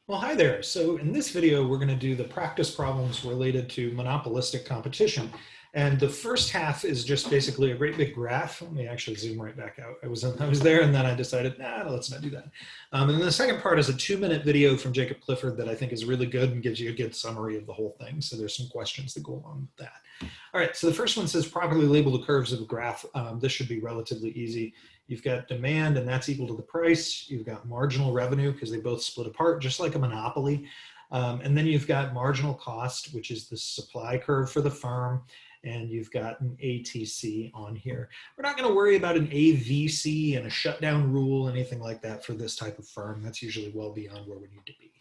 Well, hi there. So in this video, we're going to do the practice problems related to monopolistic competition. And the first half is just basically a great big graph. Let me actually zoom right back out. I was there and then I decided, nah, let's not do that. And then the second part is a 2-minute video from Jacob Clifford that I think is really good and gives you a good summary of the whole thing. So there's some questions that go along with that. All right, so the first one says properly label the curves of a graph. This should be relatively easy. You've got demand, and that's equal to the price. You've got marginal revenue, because they both split apart, just like a monopoly. And then you've got marginal cost, which is the supply curve for the firm. And you've got an ATC on here. We're not going to worry about an AVC and a shutdown rule, anything like that for this type of firm. That's usually well beyond where we need to be.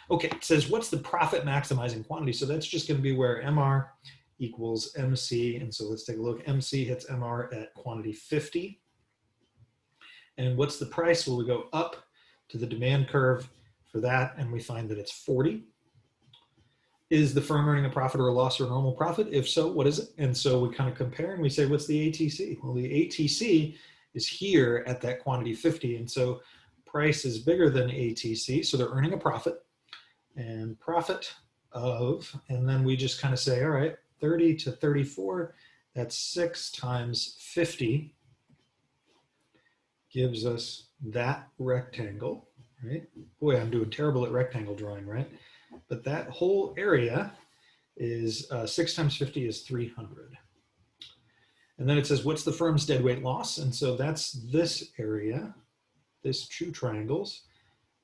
Okay, it says, what's the profit maximizing quantity? So that's just going to be where MR equals MC. And so let's take a look. MC hits MR at quantity 50. And what's the price? Well, we go up to the demand curve for that, and we find that it's 40. Is the firm earning a profit or a loss or a normal profit? If so, what is it? And so we kind of compare and we say, what's the ATC? Well, the ATC is here at that quantity 50. And so price is bigger than ATC. So they're earning a profit, and profit of, and then we just kind of say, all right, 30 to 34, that's 6 times 50 gives us that rectangle, right? Boy, I'm doing terrible at rectangle drawing, right? But that whole area is 6 times 50 is 300. And then it says, what's the firm's deadweight loss? And so that's this area, this two triangles.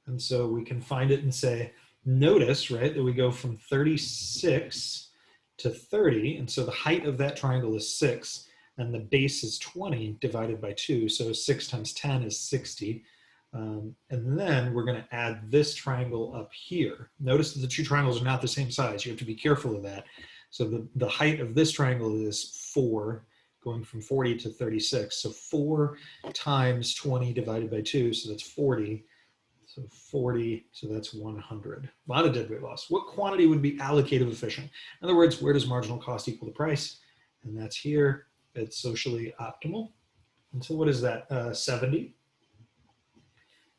And so we can find it and say, notice, right, that we go from 36 to 30. And so the height of that triangle is 6. And the base is 20 divided by 2. So 6 times 10 is 60. And then we're going to add this triangle up here. Notice that the two triangles are not the same size. You have to be careful of that. So the height of this triangle is 4, going from 40 to 36. So 4 times 20 divided by 2, so that's 40. So 40, so that's 100. A lot of deadweight loss. What quantity would be allocative efficient? In other words, where does marginal cost equal the price? And that's here. It's socially optimal. And so what is that? 70.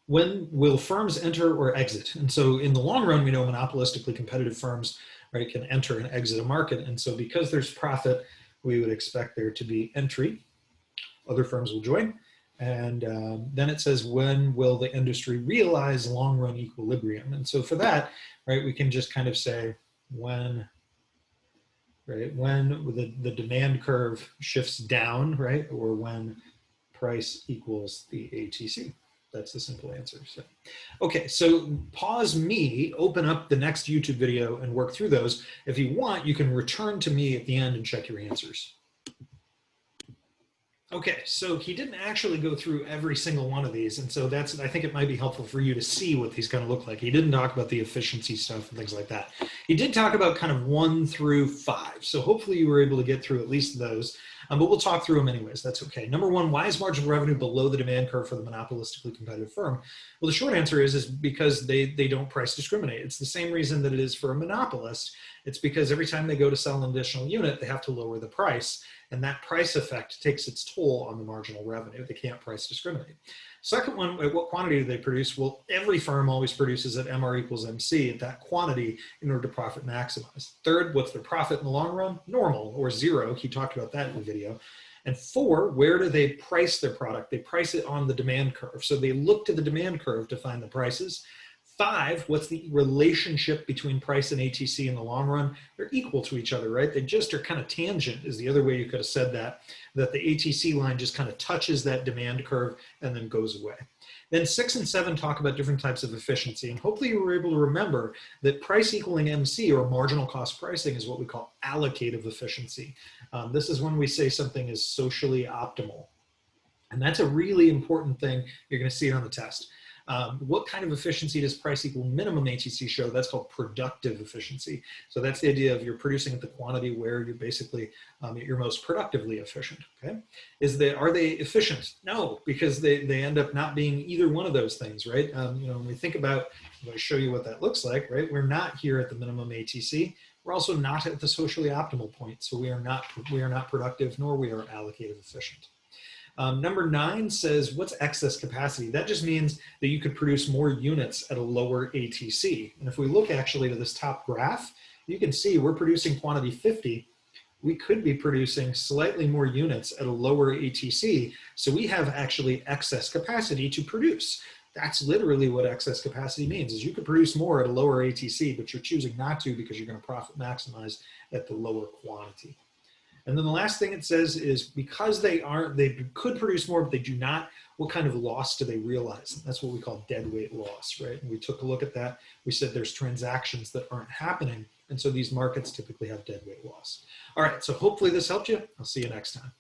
When will firms enter or exit? And so in the long run, we know monopolistically competitive firms, right, can enter and exit a market. And so because there's profit, we would expect there to be entry. Other firms will join. And then it says, when will the industry realize long-run equilibrium? And so for that, right, we can just kind of say when, right, when the demand curve shifts down, right, or when price equals the ATC. That's the simple answer. So, okay, so pause me, open up the next YouTube video and work through those. If you want, you can return to me at the end and check your answers. Okay, so he didn't actually go through every single one of these, and so that's, I think it might be helpful for you to see what these kind of look like. He didn't talk about the efficiency stuff and things like that. He did talk about kind of 1 through 5, so hopefully you were able to get through at least those, but we'll talk through them anyways. That's okay. Number 1, why is marginal revenue below the demand curve for the monopolistically competitive firm? Well, the short answer is because they don't price discriminate. It's the same reason that it is for a monopolist. It's because every time they go to sell an additional unit, they have to lower the price. And that price effect takes its toll on the marginal revenue. They can't price discriminate. Second one, what quantity do they produce? Well, every firm always produces at MR equals MC at that quantity in order to profit maximize. Third, what's their profit in the long run? Normal or 0. He talked about that in the video. And 4, where do they price their product? They price it on the demand curve. So they look to the demand curve to find the prices. 5, what's the relationship between price and ATC in the long run? They're equal to each other, right? They just are kind of tangent is the other way you could have said that the ATC line just kind of touches that demand curve and then goes away. Then 6 and 7 talk about different types of efficiency. And hopefully you were able to remember that price equaling MC, or marginal cost pricing, is what we call allocative efficiency. This is when we say something is socially optimal. And that's a really important thing. You're going to see it on the test. What kind of efficiency does price equal minimum ATC show? That's called productive efficiency. So that's the idea of you're producing at the quantity where you're basically you're most productively efficient. Okay, are they efficient? No, because they end up not being either one of those things, right? You know, when we think about, I'm going to show you what that looks like, right? We're not here at the minimum ATC. We're also not at the socially optimal point. So we are not productive, nor we are allocative efficient. Number 9 says, what's excess capacity? That just means that you could produce more units at a lower ATC. And if we look actually to this top graph, you can see we're producing quantity 50. We could be producing slightly more units at a lower ATC. So we have actually excess capacity to produce. That's literally what excess capacity means, is you could produce more at a lower ATC, but you're choosing not to because you're going to profit maximize at the lower quantity. And then the last thing it says is, because they could produce more, but they do not, what kind of loss do they realize? And that's what we call deadweight loss, right? And we took a look at that. We said there's transactions that aren't happening. And so these markets typically have deadweight loss. All right, so hopefully this helped you. I'll see you next time.